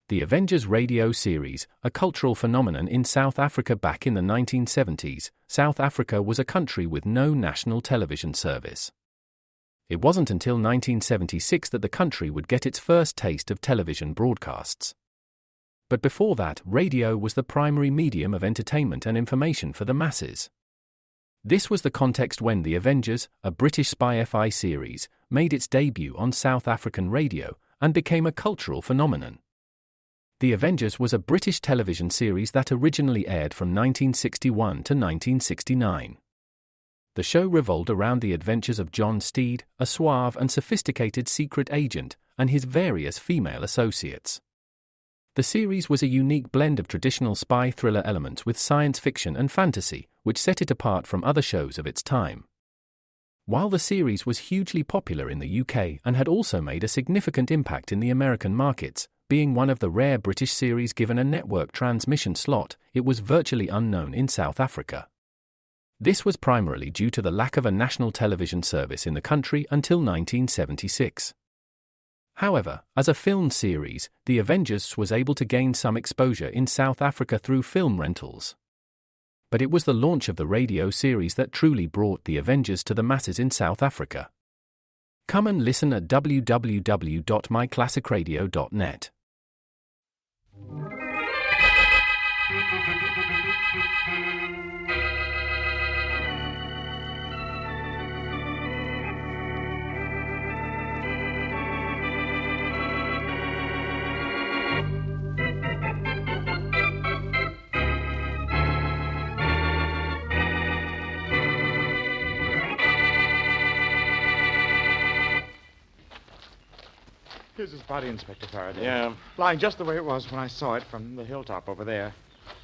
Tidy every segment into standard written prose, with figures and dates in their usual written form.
The Avengers radio series, a cultural phenomenon in South Africa back in the 1970s, South Africa was a country with no national television service. It wasn't until 1976 that the country would get its first taste of television broadcasts. But before that, radio was the primary medium of entertainment and information for the masses. This was the context when The Avengers, a British spy-fi series, made its debut on South African radio and became a cultural phenomenon. The Avengers was a British television series that originally aired from 1961 to 1969. The show revolved around the adventures of John Steed, a suave and sophisticated secret agent, and his various female associates. The series was a unique blend of traditional spy thriller elements with science fiction and fantasy, which set it apart from other shows of its time. While the series was hugely popular in the UK and had also made a significant impact in the American markets, being one of the rare British series given a network transmission slot, it was virtually unknown in South Africa. This was primarily due to the lack of a national television service in the country until 1976. However, as a film series, The Avengers was able to gain some exposure in South Africa through film rentals. But it was the launch of the radio series that truly brought The Avengers to the masses in South Africa. Come and listen at www.myclassicradio.net. Here's his body, Inspector Faraday. Yeah. Lying just the way it was when I saw it from the hilltop over there.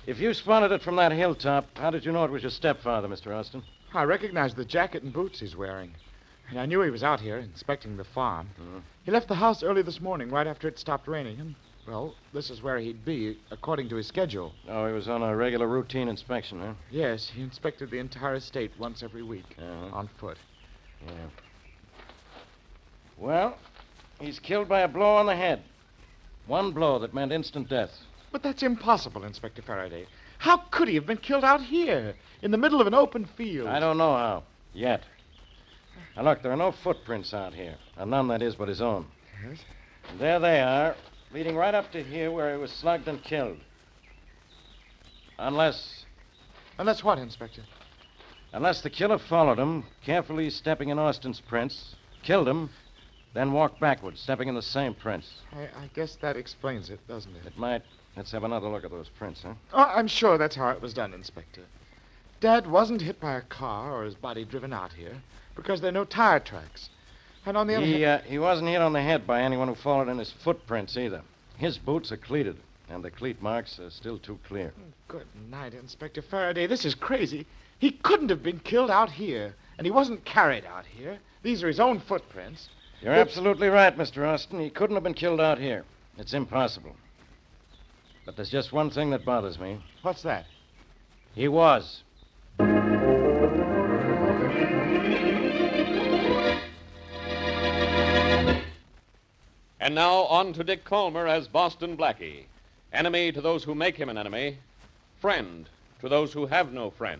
If you spotted it from that hilltop, how did you know it was your stepfather, Mr. Austin? I recognized the jacket and boots he's wearing. And I knew he was out here inspecting the farm. He left the house early this morning, right after it stopped raining. And, well, this is where he'd be, according to his schedule. Oh, he was on a regular routine inspection, huh? Yes, he inspected the entire estate once every week, on foot. Yeah. Well, he's killed by a blow on the head. One blow that meant instant death. But that's impossible, Inspector Faraday. How could he have been killed out here, in the middle of an open field? I don't know how, yet. Now, look, there are no footprints out here, and none, that is, but his own. Yes? And there they are, leading right up to here where he was slugged and killed. Unless what, Inspector? Unless the killer followed him, carefully stepping in Austin's prints, killed him, then walked backwards, stepping in the same prints. I guess that explains it, doesn't it? It might. Let's have another look at those prints, huh? Oh, I'm sure that's how it was done, Inspector. Dad wasn't hit by a car or his body driven out here because there are no tire tracks. And on the other hand... He wasn't hit on the head by anyone who followed in his footprints either. His boots are cleated, and the cleat marks are still too clear. Good night, Inspector Faraday. This is crazy. He couldn't have been killed out here, and he wasn't carried out here. These are his own footprints. You're absolutely right, Mr. Austin. He couldn't have been killed out here. It's impossible. But there's just one thing that bothers me. What's that? He was. And now on to Dick Colmer as Boston Blackie. Enemy to those who make him an enemy. Friend to those who have no friend.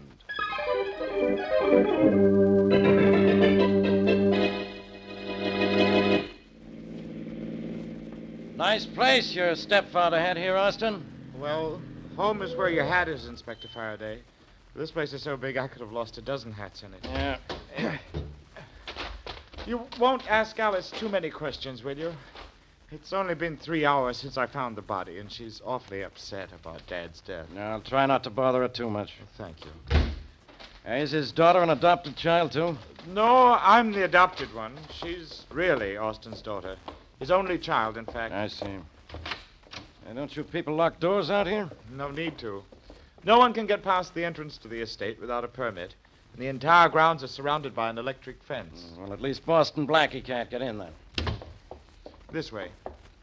Nice place your stepfather had here, Austin. Well, home is where your hat is, Inspector Faraday. This place is so big I could have lost a dozen hats in it. Yeah. You won't ask Alice too many questions, will you? It's only been 3 hours since I found the body, and she's awfully upset about Dad's death. No, I'll try not to bother her too much. Thank you. Is his daughter an adopted child, too? No, I'm the adopted one. She's really Austin's daughter. His only child, in fact. I see. Don't you people lock doors out here? No need to. No one can get past the entrance to the estate without a permit. And the entire grounds are surrounded by an electric fence. Well, at least Boston Blackie can't get in then. This way.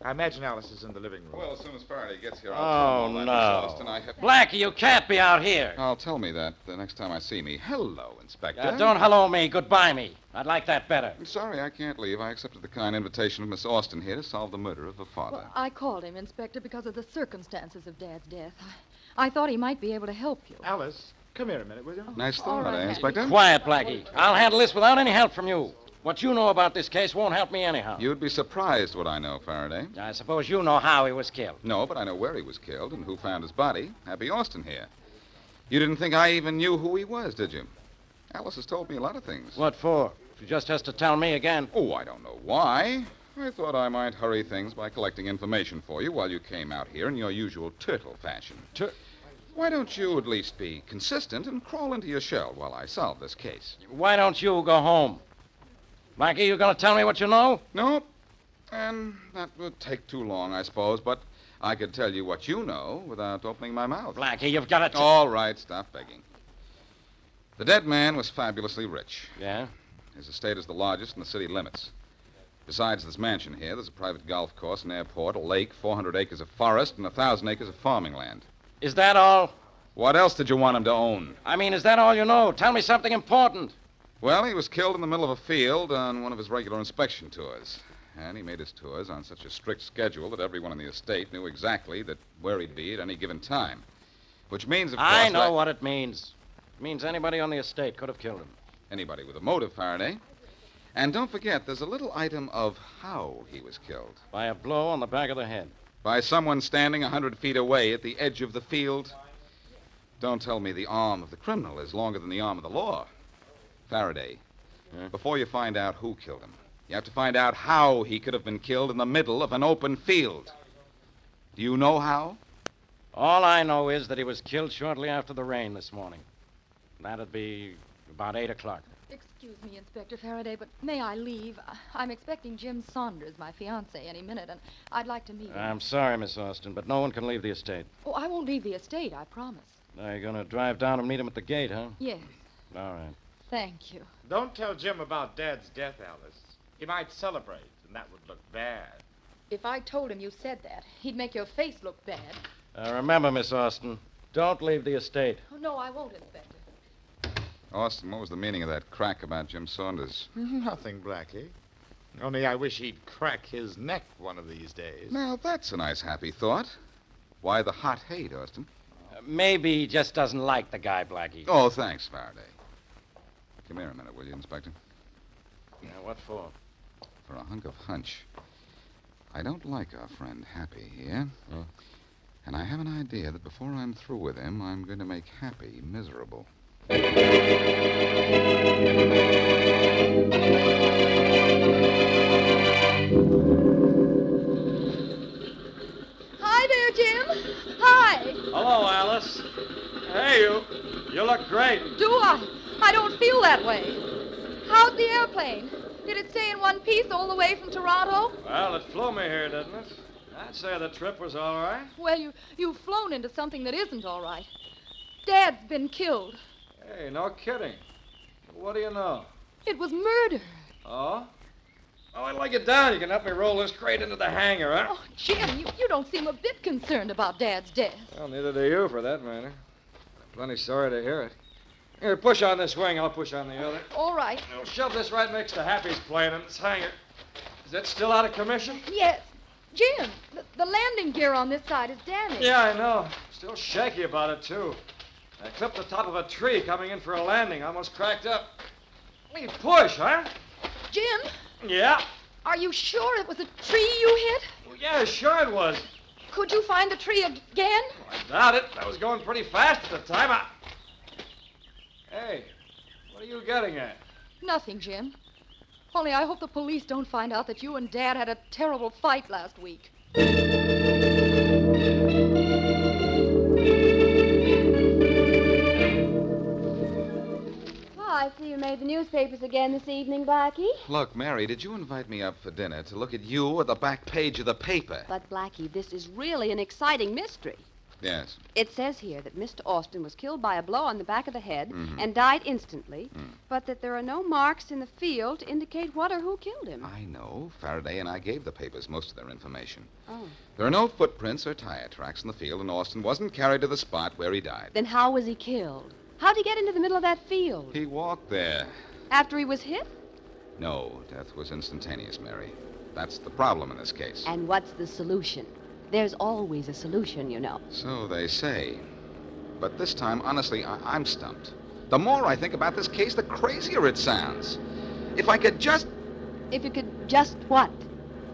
I imagine Alice is in the living room. Well, as soon as Faraday gets here, Oh, I'll tell him all that, no. Miss Austin. I have... Blackie, you can't be out here. I'll tell me that the next time I see me. Hello, Inspector. Don't hello me, goodbye me. I'd like that better. I'm sorry I can't leave. I accepted the kind invitation of Miss Austin here to solve the murder of her father. Well, I called him, Inspector, because of the circumstances of Dad's death. I thought he might be able to help you. Alice, come here a minute, will you? Nice thought, all right, Inspector? Quiet, Blackie. I'll handle this without any help from you. What you know about this case won't help me anyhow. You'd be surprised what I know, Faraday. I suppose you know how he was killed. No, but I know where he was killed and who found his body. Happy Austin here. You didn't think I even knew who he was, did you? Alice has told me a lot of things. What for? She just has to tell me again. Oh, I don't know why. I thought I might hurry things by collecting information for you while you came out here in your usual turtle fashion. Why don't you at least be consistent and crawl into your shell while I solve this case? Why don't you go home? Blackie, you going to tell me what you know? No, and that would take too long, I suppose, but I could tell you what you know without opening my mouth. Blackie, you've got to... All right, stop begging. The dead man was fabulously rich. Yeah? His estate is the largest in the city limits. Besides this mansion here, there's a private golf course, an airport, a lake, 400 acres of forest, and 1,000 acres of farming land. Is that all? What else did you want him to own? I mean, is that all you know? Tell me something important. Well, he was killed in the middle of a field on one of his regular inspection tours. And he made his tours on such a strict schedule that everyone in the estate knew exactly where he'd be at any given time. Which means, of course... I know what it means. It means anybody on the estate could have killed him. Anybody with a motive, Faraday. And don't forget, there's a little item of how he was killed. By a blow on the back of the head. By someone standing 100 feet away at the edge of the field. Don't tell me the arm of the criminal is longer than the arm of the law. Faraday, before you find out who killed him, you have to find out how he could have been killed in the middle of an open field. Do you know how? All I know is that he was killed shortly after the rain this morning. That'd be about 8 o'clock. Excuse me, Inspector Faraday, but may I leave? I'm expecting Jim Saunders, my fiancé, any minute, and I'd like to meet him. I'm sorry, Miss Austin, but no one can leave the estate. Oh, I won't leave the estate, I promise. Now you're going to drive down and meet him at the gate, huh? Yes, All right. thank you. Don't tell Jim about Dad's death, Alice. He might celebrate, and that would look bad. If I told him you said that, he'd make your face look bad. Remember, Miss Austin, don't leave the estate. Oh, no, I won't, Inspector. Austin, what was the meaning of that crack about Jim Saunders? Nothing, Blackie. Only I wish he'd crack his neck one of these days. Now, that's a nice, happy thought. Why the hot hate, Austin? Maybe he just doesn't like the guy, Blackie. Oh, thanks, Faraday. Come here a minute, will you, Inspector? Yeah, what for? For a hunk of hunch. I don't like our friend Happy here. Oh. And I have an idea that before I'm through with him, I'm going to make Happy miserable. Hi there, Jim. Hi. Hello, Alice. Hey, you. You look great. Do I? I don't feel that way. How's the airplane? Did it stay in one piece all the way from Toronto? Well, it flew me here, didn't it? I'd say the trip was all right. Well, you've flown into something that isn't all right. Dad's been killed. Hey, no kidding. What do you know? It was murder. Oh? Oh, I'd like it down. You can help me roll this crate into the hangar, huh? Oh, Jim, you don't seem a bit concerned about Dad's death. Well, neither do you, for that matter. I'm plenty sorry to hear it. Here, push on this wing. I'll push on the other. All right. Now, shove this right next to Happy's plane in its hangar. Is it still out of commission? Yes. Jim, the landing gear on this side is damaged. Yeah, I know. Still shaky about it, too. I clipped the top of a tree coming in for a landing. Almost cracked up. Let me push, huh? Jim, Yeah. are you sure it was a tree you hit? Well, yeah, sure it was. Could you find the tree again? I doubt it. I was going pretty fast at the time. Hey, what are you getting at? Nothing, Jim. Only I hope the police don't find out that you and Dad had a terrible fight last week. I see you made the newspapers again this evening, Blackie. Look, Mary, did you invite me up for dinner to look at you at the back page of the paper? But, Blackie, this is really an exciting mystery. Yes. It says here that Mr. Austin was killed by a blow on the back of the head and died instantly, but that there are no marks in the field to indicate what or who killed him. I know. Faraday and I gave the papers most of their information. Oh. There are no footprints or tire tracks in the field, and Austin wasn't carried to the spot where he died. Then how was he killed? How'd he get into the middle of that field? He walked there. After he was hit? No, death was instantaneous, Mary. That's the problem in this case. And what's the solution? There's always a solution, you know. So they say. But this time, honestly, I'm stumped. The more I think about this case, the crazier it sounds. If I could just... If you could just what?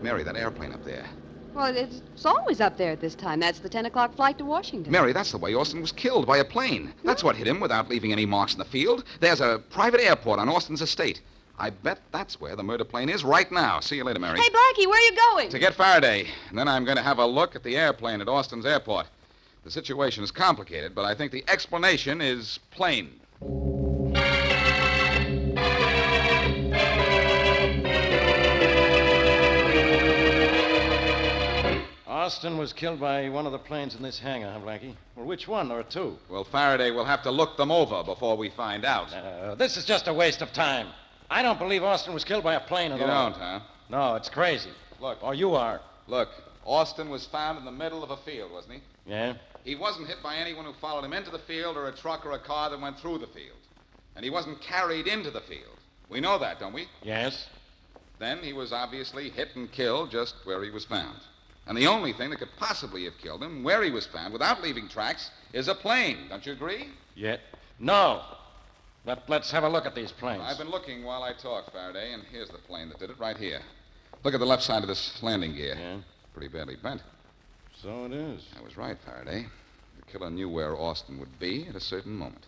Mary, that airplane up there. Well, it's always up there at this time. That's the 10 o'clock flight to Washington. Mary, that's the way Austin was killed, by a plane. That's what hit him without leaving any marks in the field. There's a private airport on Austin's estate. I bet that's where the murder plane is right now. See you later, Mary. Hey, Blackie, where are you going? To get Faraday. And then I'm going to have a look at the airplane at Austin's airport. The situation is complicated, but I think the explanation is plain. Austin was killed by one of the planes in this hangar, huh, Blackie? Well, which one? There are two. Well, Faraday will have to look them over before we find out. This is just a waste of time. I don't believe Austin was killed by a plane at all. You don't, huh? No, it's crazy. Look. Or you are. Look, Austin was found in the middle of a field, wasn't he? Yeah? He wasn't hit by anyone who followed him into the field or a truck or a car that went through the field. And he wasn't carried into the field. We know that, don't we? Yes. Then he was obviously hit and killed just where he was found. And the only thing that could possibly have killed him, where he was found, without leaving tracks, is a plane. Don't you agree? Yet? No. But let's have a look at these planes. I've been looking while I talk, Faraday, and here's the plane that did it right here. Look at the left side of this landing gear. Yeah? Pretty badly bent. So it is. I was right, Faraday. The killer knew where Austin would be at a certain moment.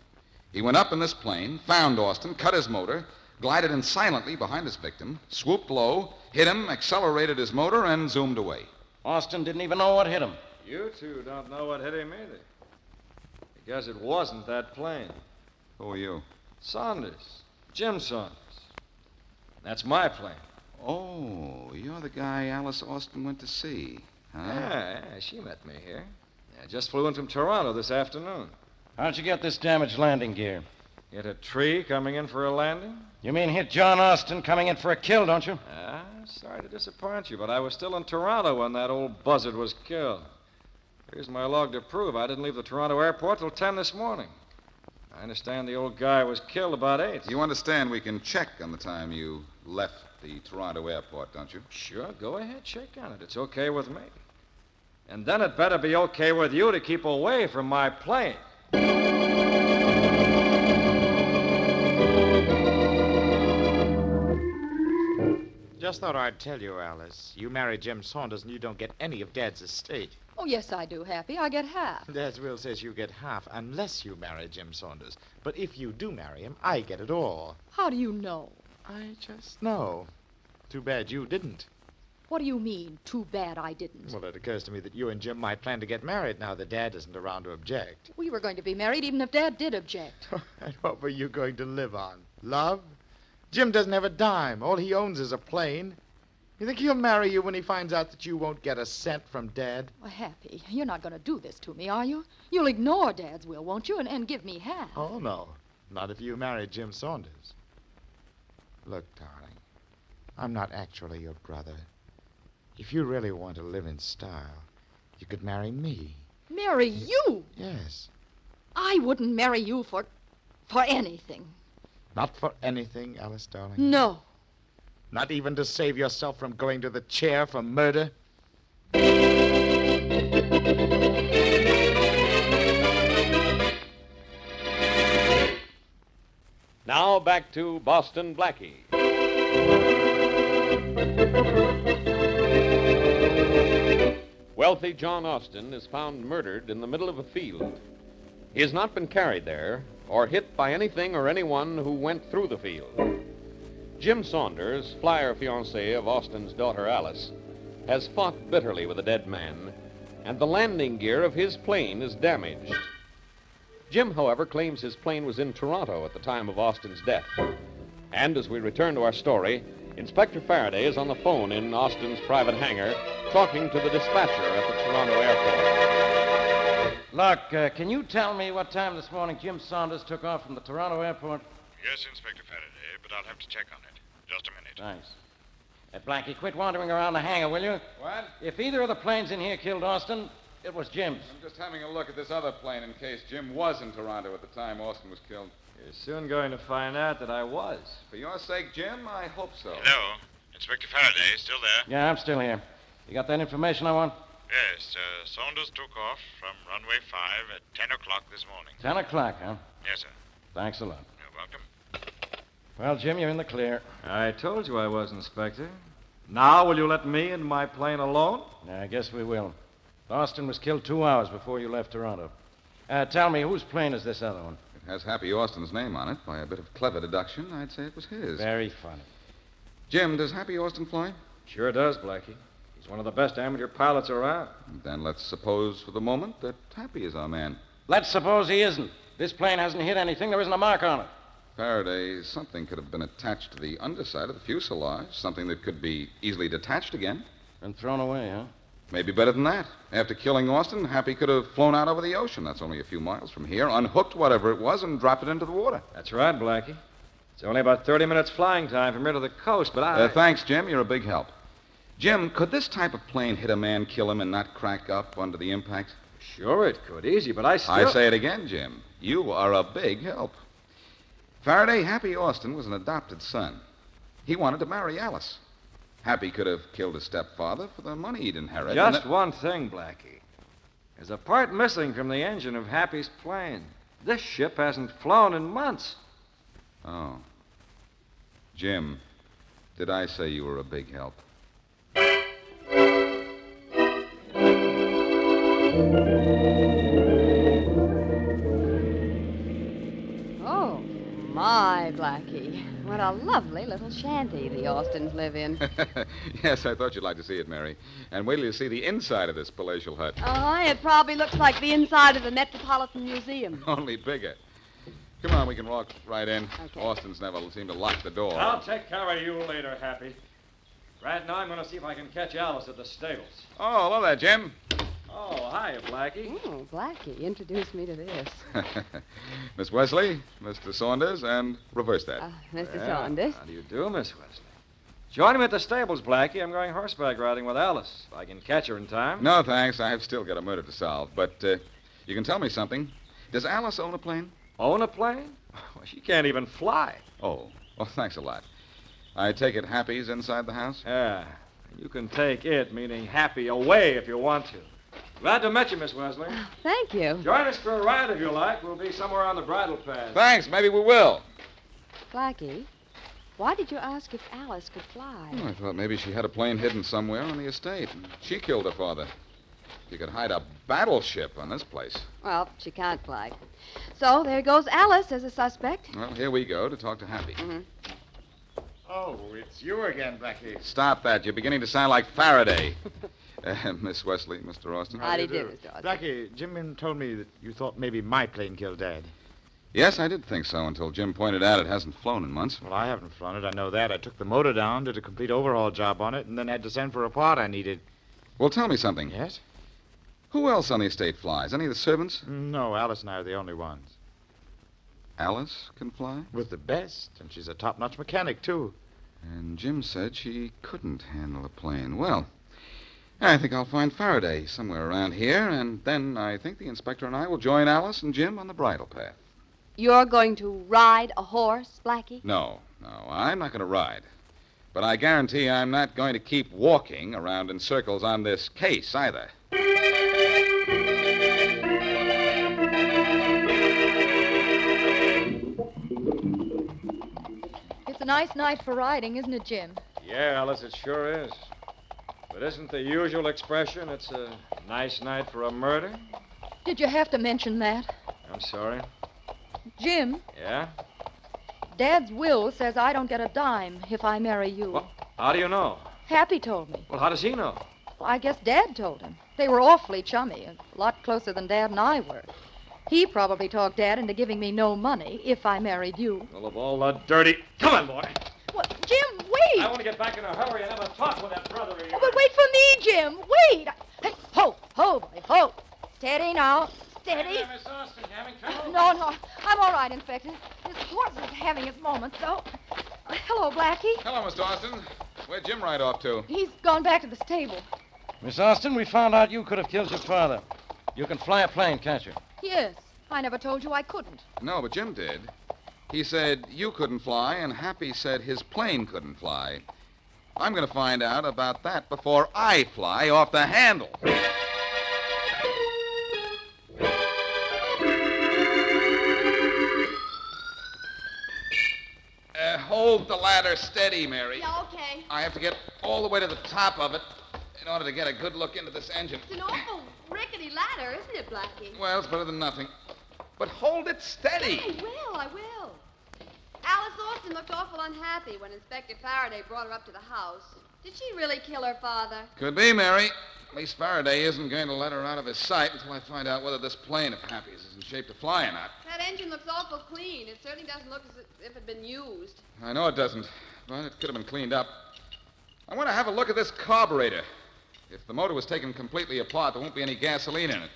He went up in this plane, found Austin, cut his motor, glided in silently behind his victim, swooped low, hit him, accelerated his motor, and zoomed away. Austin didn't even know what hit him. You two don't know what hit him either. Because it wasn't that plane. Who are you? Saunders. Jim Saunders. That's my plane. Oh, you're the guy Alice Austin went to see, huh? Yeah, she met me here. I just flew in from Toronto this afternoon. How'd you get this damaged landing gear? Hit a tree coming in for a landing? You mean hit John Austin coming in for a kill, don't you? Sorry to disappoint you, but I was still in Toronto when that old buzzard was killed. Here's my log to prove I didn't leave the Toronto airport till 10 this morning. I understand the old guy was killed about 8. You understand we can check on the time you left the Toronto airport, don't you? Sure, go ahead, check on it. It's okay with me. And then it better be okay with you to keep away from my plane. Just thought I'd tell you, Alice. You marry Jim Saunders and you don't get any of Dad's estate. Oh, yes, I do, Happy. I get half. Dad's will says you get half unless you marry Jim Saunders. But if you do marry him, I get it all. How do you know? I just know. Too bad you didn't. What do you mean, too bad I didn't? Well, it occurs to me that you and Jim might plan to get married now that Dad isn't around to object. We were going to be married even if Dad did object. And what were you going to live on? Love? Jim doesn't have a dime. All he owns is a plane. You think he'll marry you when he finds out that you won't get a cent from Dad? Well, Happy, you're not going to do this to me, are you? You'll ignore Dad's will, won't you, and give me half? Oh, no. Not if you marry Jim Saunders. Look, darling, I'm not actually your brother. If you really want to live in style, you could marry me. Marry you? Yes. I wouldn't marry you for anything. Not for anything, Alice, darling? No. Not even to save yourself from going to the chair for murder? Now back to Boston Blackie. Wealthy John Austin is found murdered in the middle of a field. He has not been carried there or hit by anything or anyone who went through the field. Jim Saunders, flyer fiancé of Austin's daughter Alice, has fought bitterly with a dead man, and the landing gear of his plane is damaged. Jim, however, claims his plane was in Toronto at the time of Austin's death. And as we return to our story, Inspector Faraday is on the phone in Austin's private hangar, talking to the dispatcher at the Toronto airport. Look, can you tell me what time this morning Jim Saunders took off from the Toronto airport? Yes, Inspector Faraday, but I'll have to check on it. Just a minute. Thanks. Blackie, quit wandering around the hangar, will you? What? If either of the planes in here killed Austin, it was Jim's. I'm just having a look at this other plane in case Jim was in Toronto at the time Austin was killed. You're soon going to find out that I was. For your sake, Jim, I hope so. Hello? Inspector Faraday, still there? Yeah, I'm still here. You got that information I want? Yes, Saunders took off from runway 5 at 10 o'clock this morning. 10 o'clock, huh? Yes, sir. Thanks a lot. You're welcome. Well, Jim, you're in the clear. I told you I was, Inspector. Now will you let me and my plane alone? Yeah, I guess we will. Austin was killed 2 hours before you left Toronto. Tell me, whose plane is this other one? It has Happy Austin's name on it. By a bit of clever deduction, I'd say it was his. Very funny. Jim, does Happy Austin fly? Sure does, Blackie. He's one of the best amateur pilots around. Then let's suppose for the moment that Happy is our man. Let's suppose he isn't. This plane hasn't hit anything. There isn't a mark on it. Faraday, something could have been attached to the underside of the fuselage, something that could be easily detached again. And thrown away, huh? Maybe better than that. After killing Austin, Happy could have flown out over the ocean. That's only a few miles from here, unhooked whatever it was, and dropped it into the water. That's right, Blackie. It's only about 30 minutes flying time from here to the coast, but Thanks, Jim. You're a big help. Jim, could this type of plane hit a man, kill him, and not crack up under the impact? Sure it could. Easy, but I still... I say it again, Jim. You are a big help. Faraday, Happy Austin was an adopted son. He wanted to marry Alice. Happy could have killed his stepfather for the money he'd inherit. Just one thing, Blackie. There's a part missing from the engine of Happy's plane. This ship hasn't flown in months. Oh. Jim, did I say you were a big help? Oh, my, Blackie. What a lovely little shanty the Austins live in. Yes, I thought you'd like to see it, Mary. And wait till you see the inside of this palatial hut. It probably looks like the inside of the Metropolitan Museum. Only bigger. Come on, we can walk right in. Okay. Austin's never seemed to lock the door. I'll take care of you later, Happy. Right now, I'm going to see if I can catch Alice at the stables. Oh, hello there, Jim. Oh, hiya, Blackie. Oh, Blackie, introduce me to this. Miss Wesley, Mr. Saunders, and reverse that. Mr. Well, Saunders. How do you do, Miss Wesley? Join me at the stables, Blackie. I'm going horseback riding with Alice. If I can catch her in time. No, thanks. I've still got a murder to solve. But you can tell me something. Does Alice own a plane? Own a plane? Well, she can't even fly. Oh, well, thanks a lot. I take it Happy's inside the house? Yeah. You can take it, meaning Happy, away if you want to. Glad to meet you, Miss Wesley. Thank you. Join us for a ride if you like. We'll be somewhere on the bridle path. Thanks. Maybe we will. Blackie, why did you ask if Alice could fly? Oh, I thought maybe she had a plane hidden somewhere on the estate. And she killed her father. You could hide a battleship on this place. Well, she can't fly. So there goes Alice as a suspect. Well, here we go to talk to Happy. Mm-hmm. Oh, it's you again, Blackie. Stop that. You're beginning to sound like Faraday. Miss Wesley, Mr. Austin. How do you do, Mr. Austin? Blackie, Jim told me that you thought maybe my plane killed Dad. Yes, I did think so until Jim pointed out it hasn't flown in months. Well, I haven't flown it. I know that. I took the motor down, did a complete overhaul job on it, and then had to send for a part I needed. Well, tell me something. Yes? Who else on the estate flies? Any of the servants? No, Alice and I are the only ones. Alice can fly? With the best, and she's a top-notch mechanic, too. And Jim said she couldn't handle a plane. Well, I think I'll find Faraday somewhere around here, and then I think the inspector and I will join Alice and Jim on the bridle path. You're going to ride a horse, Blackie? No, I'm not going to ride. But I guarantee I'm not going to keep walking around in circles on this case either. It's a nice night for riding, isn't it, Jim? Yeah, Alice, it sure is. But isn't the usual expression, it's a nice night for a murder? Did you have to mention that? I'm sorry. Jim, Yeah? Dad's will says I don't get a dime if I marry you. Well, how do you know? Happy told me. Well, how does he know? Well, I guess Dad told him. They were awfully chummy, a lot closer than Dad and I were. He probably talked Dad into giving me no money if I married you. Well, of all the dirty... Come on, boy. What? Jim, wait! I want to get back in a hurry and have a talk with that brother of yours. Oh, but wait for me, Jim. Wait. Hey, ho, boy, ho. Steady now. steady. Miss Austin, you having trouble? No, I'm all right, Inspector. This horse is having its moments, though. Hello, Blackie. Hello, Mr. Austin. Where'd Jim ride off to? He's gone back to the stable. Miss Austin, we found out you could have killed your father. You can fly a plane, can't you? Yes, I never told you I couldn't. No, but Jim did. He said you couldn't fly, and Happy said his plane couldn't fly. I'm going to find out about that before I fly off the handle. Hold the ladder steady, Mary. Yeah, okay. I have to get all the way to the top of it in order to get a good look into this engine. It's an awful rickety ladder, isn't it, Blackie? Well, it's better than nothing. But hold it steady. I will. Alice Austin looked awful unhappy when Inspector Faraday brought her up to the house. Did she really kill her father? Could be, Mary. At least Faraday isn't going to let her out of his sight until I find out whether this plane of Happy's is in shape to fly or not. That engine looks awful clean. It certainly doesn't look as if it had been used. I know it doesn't, but it could have been cleaned up. I want to have a look at this carburetor. If the motor was taken completely apart, there won't be any gasoline in it.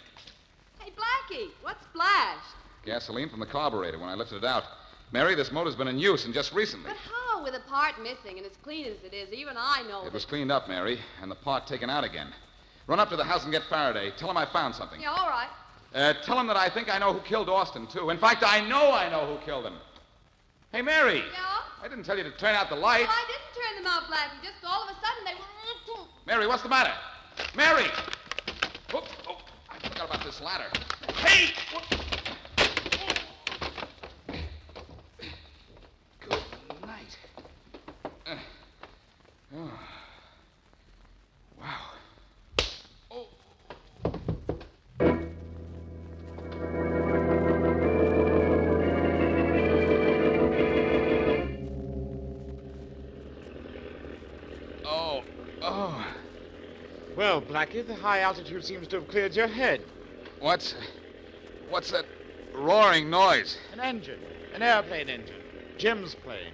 Hey, Blackie, what's splashed? Gasoline from the carburetor when I lifted it out. Mary, this motor's been in use, and just recently. But how, with a part missing and as clean as it is? Even I know It was cleaned up, Mary, and the part taken out again. Run up to the house and get Faraday. Tell him I found something. Yeah, all right. Tell him that I think I know who killed Austin, too. In fact, I know who killed him. Hey, Mary. Yeah? I didn't tell you to turn out the lights. Well, I didn't turn them out, Blackie. Just all of a sudden they were... Mary, what's the matter? Mary! Oh, I forgot about this ladder. Hey! Good night. Wow. Oh. Oh. Well, Blackie, the high altitude seems to have cleared your head. What's that roaring noise? An engine. An airplane engine. Jim's plane.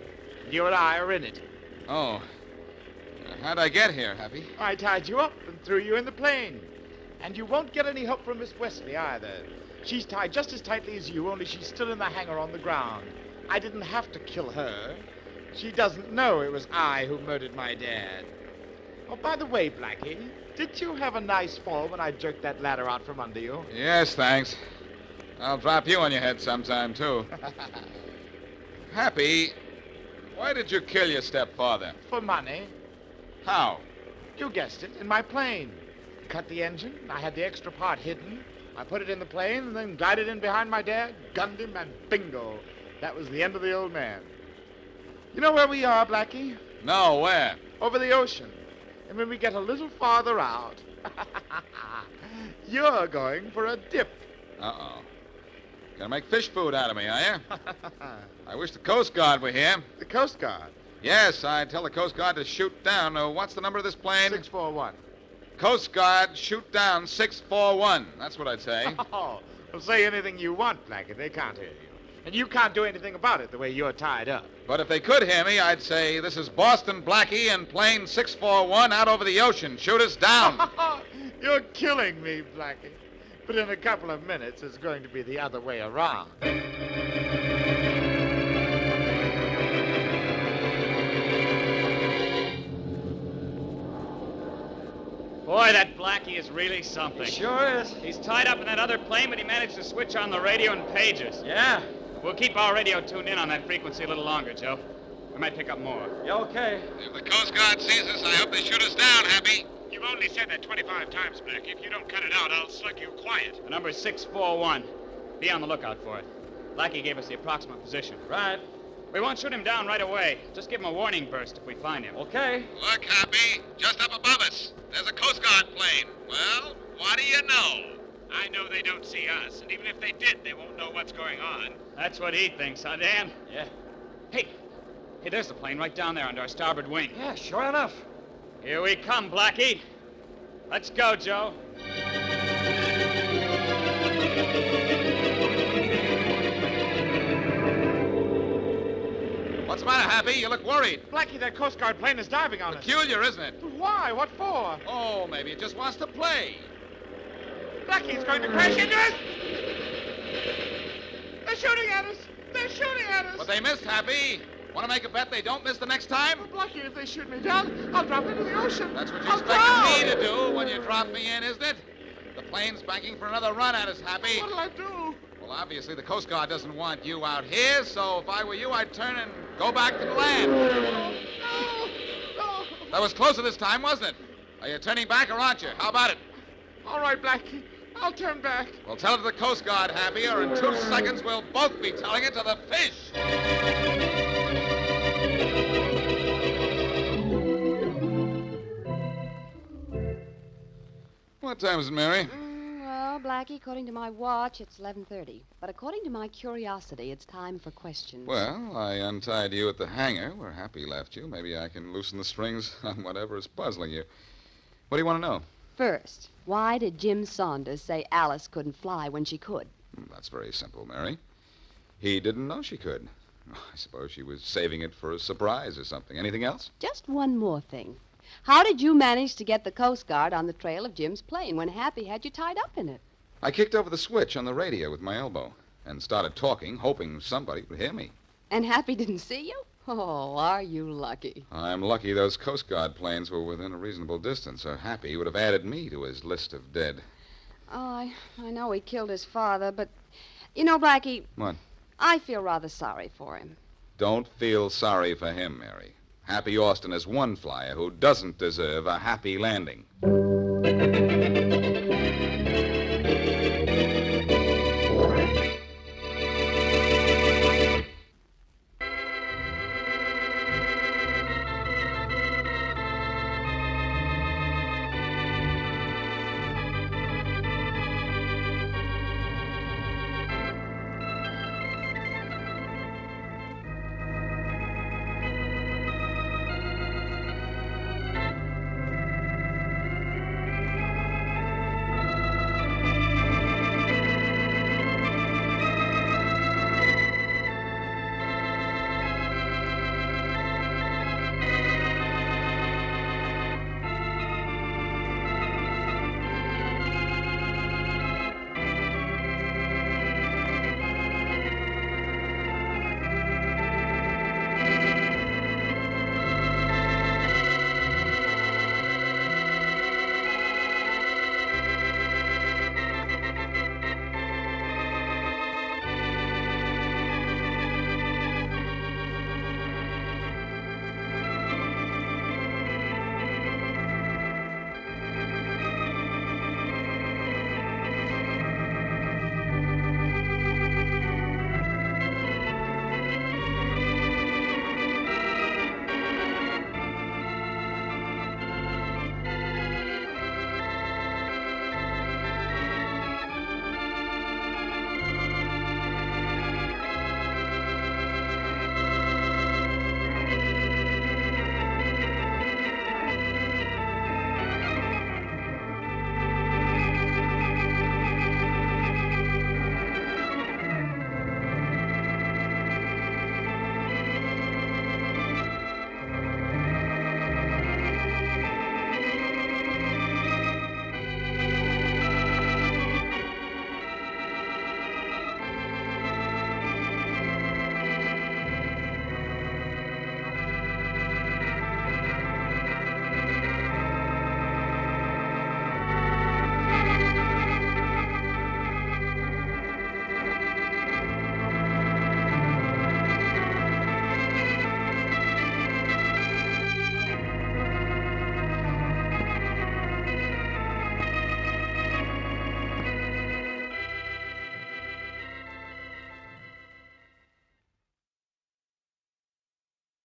You and I are in it. Oh. How'd I get here, Happy? I tied you up and threw you in the plane. And you won't get any help from Miss Wesley either. She's tied just as tightly as you, only she's still in the hangar on the ground. I didn't have to kill her. She doesn't know it was I who murdered my dad. Oh, by the way, Blackie, did you have a nice fall when I jerked that ladder out from under you? Yes, thanks. I'll drop you on your head sometime, too. Happy, why did you kill your stepfather? For money. How? You guessed it, in my plane. Cut the engine. I had the extra part hidden. I put it in the plane and then glided in behind my dad, gunned him, and bingo. That was the end of the old man. You know where we are, Blackie? No, where? Over the ocean. And when we get a little farther out, you're going for a dip. Uh-oh. Gonna make fish food out of me, are you? I wish the Coast Guard were here. The Coast Guard? Yes, I'd tell the Coast Guard to shoot down. What's the number of this plane? 641. Coast Guard, shoot down 641. That's what I'd say. Oh, well, say anything you want, Blackie. They can't hear you. And you can't do anything about it the way you're tied up. But if they could hear me, I'd say, this is Boston Blackie and plane 641 out over the ocean. Shoot us down. You're killing me, Blackie. But in a couple of minutes, it's going to be the other way around. Boy, that Blackie is really something. He sure is. He's tied up in that other plane, but he managed to switch on the radio and pages. Yeah? We'll keep our radio tuned in on that frequency a little longer, Joe. We might pick up more. Yeah, okay. If the Coast Guard sees us, I hope they shoot us down, Happy. You've only said that 25 times, Blackie. If you don't cut it out, I'll slug you quiet. The number is 641. Be on the lookout for it. Blackie gave us the approximate position. Right. We won't shoot him down right away. Just give him a warning burst if we find him. Okay. Look, Happy, just up above us. There's a Coast Guard plane. Well, what do you know? I know they don't see us, and even if they did, they won't know what's going on. That's what he thinks, huh, Dan? Yeah. Hey, there's the plane right down there under our starboard wing. Yeah, sure enough. Here we come, Blackie. Let's go, Joe. What's the matter, Happy? You look worried. Blackie, that Coast Guard plane is diving on us. Peculiar, isn't it? Why? What for? Oh, maybe it just wants to play. Blackie is going to crash into us! They're shooting at us! They're shooting at us! But they missed, Happy. Want to make a bet they don't miss the next time? Blackie, if they shoot me down, I'll drop into the ocean. That's what you I'll expected me drown. to do when you dropped me in, isn't it? The plane's banking for another run at us, Happy. What'll I do? Well, obviously, the Coast Guard doesn't want you out here, so if I were you, I'd turn and go back to the land. No. That was closer this time, wasn't it? Are you turning back or aren't you? How about it? All right, Blackie. I'll turn back. Well, tell it to the Coast Guard, Happy, or in 2 seconds we'll both be telling it to the fish. What time is it, Mary? Well, Blackie, according to my watch, it's 11:30. But according to my curiosity, it's time for questions. Well, I untied you at the hangar where Happy left you. Maybe I can loosen the strings on whatever is puzzling you. What do you want to know? First, why did Jim Saunders say Alice couldn't fly when she could? That's very simple, Mary. He didn't know she could. I suppose she was saving it for a surprise or something. Anything else? Just one more thing. How did you manage to get the Coast Guard on the trail of Jim's plane when Happy had you tied up in it? I kicked over the switch on the radio with my elbow and started talking, hoping somebody would hear me. And Happy didn't see you? Oh, are you lucky? I'm lucky those Coast Guard planes were within a reasonable distance, or Happy would have added me to his list of dead. Oh, I know he killed his father, but... You know, Blackie... What? I feel rather sorry for him. Don't feel sorry for him, Mary. Happy Austin is one flyer who doesn't deserve a happy landing.